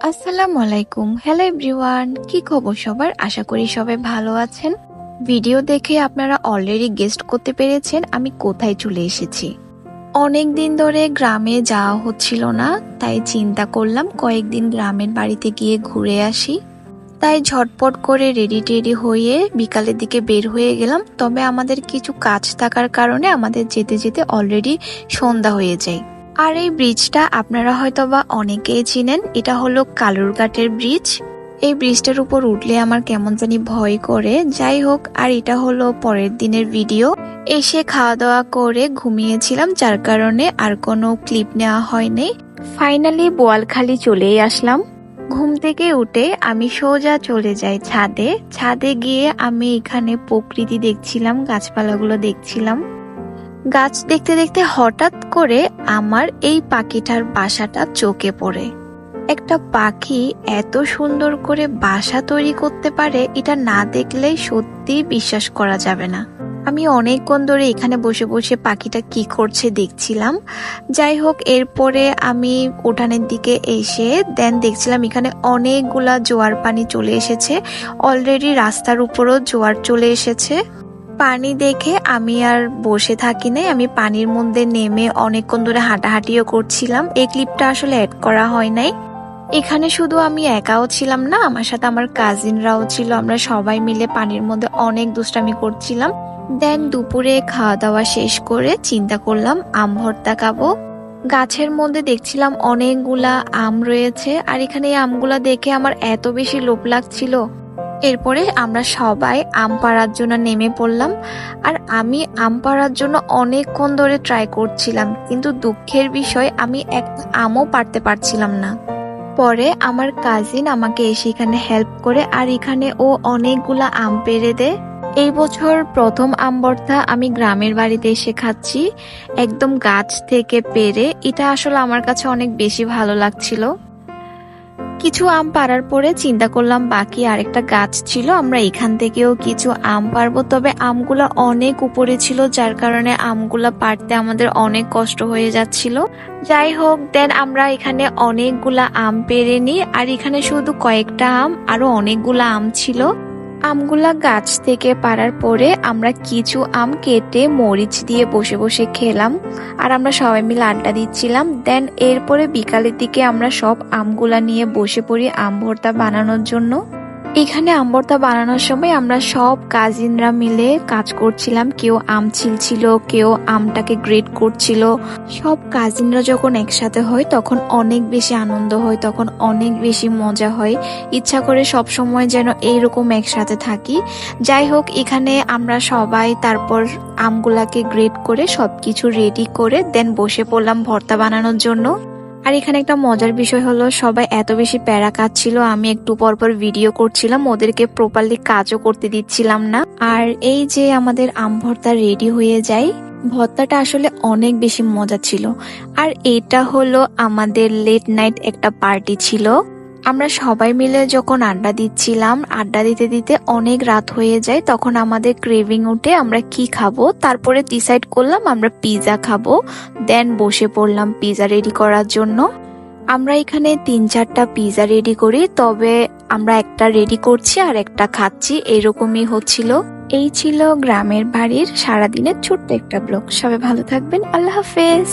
আসসালামু আলাইকুম। Hello everyone, কি খবর সবার? আশা করি সবাই ভালো আছেন। ভিডিও দেখে আপনারা অলরেডি গেস্ট করতে পেরেছেন আমি কোথায় চলে এসেছি। অনেক দিন ধরে গ্রামে যাওয়া হচ্ছিল না, তাই চিন্তা করলাম কয়েকদিন গ্রামের বাড়িতে গিয়ে ঘুরে আসি। তাই ঝটপট করে রেডি হয়ে বিকালের দিকে বের হয়ে গেলাম। তবে আমাদের কিছু কাজ থাকার কারণে আমাদের যেতে যেতে অলরেডি সন্ধ্যা হয়ে যায়। আর এই ব্রিজটা আপনারা হয়তোবা অনেকেই চিনেন, এটা হলো কালুরঘাটের ব্রিজ। এই ব্রিজটার উপর উঠলে আমার কেমন জানি ভয় করে। যাই হোক, আর এটা হলো পরের দিনের ভিডিও। এসে খাওয়া দাওয়া করে ঘুমিয়েছিলাম, যার কারণে আর কোনো ক্লিপ নেওয়া হয়নি। ফাইনালি বোয়ালখালী চলেই আসলাম। ঘুম থেকে উঠে আমি সোজা চলে যাই ছাদে। ছাদে গিয়ে আমি এখানে প্রকৃতি দেখছিলাম, গাছপালাগুলো দেখছিলাম। গাছ দেখতে দেখতে হঠাৎ করে আমার এই পাখিটার বাসাটা চোখে পড়ে। একটা পাখি এত সুন্দর করে বাসা তৈরি করতে পারে, এটা না দেখলেই সত্যি বিশ্বাস করা যাবে না। আমি অনেকক্ষণ ধরে এখানে বসে বসে পাখিটা কি করছে দেখছিলাম। যাই হোক, এরপরে আমি উঠানের দিকে এসে দেখছিলাম এখানে অনেকগুলা জোয়ার পানি চলে এসেছে। অলরেডি রাস্তার উপরও জোয়ার চলে এসেছে। পানি দেখে আমি আর বসে থাকি নাই, আমি পানির মধ্যে নেমে অনেকক্ষণ ধরে হাঁটাহাঁটিও করছিলাম। এই ক্লিপটা আসলে অ্যাড করা হয় নাই। এখানে শুধু আমি একাও ছিলাম না, আমার সাথে আমার কাজিনরাও ছিল। আমরা সবাই মিলে পানির মধ্যে অনেক দুষ্টামি করছিলাম। দুপুরে খাওয়া দাওয়া শেষ করে চিন্তা করলাম আম ভর্তা খাবো। গাছের মধ্যে দেখছিলাম অনেকগুলা আম রয়েছে, আর এখানে এই আমগুলা দেখে আমার এত বেশি লোভ লাগছিল। এরপরে আমরা সবাই আম পাড়ার জন্য নেমে পড়লাম। আর আমি আম পাড়ার জন্য অনেকক্ষণ ধরে ট্রাই করছিলাম, কিন্তু দুঃখের বিষয় আমি একটা আমও পাড়তে পারছিলাম না। পরে আমার কাজিন আমাকে এসে এখানে হেল্প করে, আর এখানে ও অনেকগুলা আম পেড়ে দেয়। এই বছর প্রথম আম ভর্তা আমি গ্রামের বাড়িতে এসে খাচ্ছি, একদম গাছ থেকে পেড়ে। এটা আসলে আমার কাছে অনেক বেশি ভালো লাগছিল। কিছু আম পাড়ার পরে চিন্তা করলাম বাকি আরেকটা গাছ ছিল, আমরা এখান থেকেও কিছু আম পারবো। তবে আমগুলা অনেক উপরে ছিল, যার কারণে আমগুলা পাড়তে আমাদের অনেক কষ্ট হয়ে যাচ্ছিল। যাই হোক, আমরা এখানে অনেকগুলা আম পেড়ে নিই। আর এখানে শুধু কয়েকটা আম, আরো অনেকগুলা আম ছিল। আমগুলা গাছ থেকে পাড়ার পরে আমরা কিছু আম কেটে মরিচ দিয়ে বসে বসে খেলাম, আর আমরা সবাই মিলে আড্ডা দিচ্ছিলাম। এরপরে বিকালের দিকে আমরা সব আমগুলা নিয়ে বসে পড়ি আম ভর্তা বানানোর জন্য। এখানে আম ভর্তা বানানোর সময় আমরা সব কাজিনরা মিলে কাজ করছিলাম। কেউ আম ছিলছিল, কেউ আমটাকে গ্রেড করছিল। সব কাজিনরা যখন একসাথে হয় তখন অনেক বেশি আনন্দ হয়, তখন অনেক বেশি মজা হয়। ইচ্ছা করে সব সময় যেন এইরকম একসাথে থাকি। যাই হোক, এখানে আমরা সবাই তারপর আমগুলাকে গ্রেড করে সবকিছু রেডি করে বসে পড়লাম ভর্তা বানানোর জন্য। আর এখানে একটা মজার বিষয় হলো, সবাই এত বেশি প্যারা কাটছিল, আমি একটু পরপর ভিডিও করছিলাম, ওদেরকে প্রপারলি কাজও করতে দিচ্ছিলাম না। আর এই যে আমাদের আম ভর্তা রেডি হয়ে যায়, ভর্তাটা আসলে অনেক বেশি মজা ছিল। আর এটা হলো আমাদের লেট নাইট একটা পার্টি ছিল। আমরা সবাই মিলে যখন আড্ডা দিচ্ছিলাম, আড্ডা দিতে দিতে অনেক রাত হয়ে যায়, তখন আমাদের ক্রেভিং উঠে আমরা কি খাবো। তারপরে ডিসাইড করলাম আমরা পিৎজা খাবো। বসে পড়লাম পিৎজা রেডি করার জন্য। আমরা এখানে 3-4টা পিৎজা রেডি করি, তবে আমরা একটা রেডি করছি আর একটা খাচ্ছি, এরকমই হচ্ছিল। এই ছিল গ্রামের বাড়ির সারাদিনের ছোট্ট একটা ব্লগ। সবাই ভালো থাকবেন, আল্লাহ হাফেজ।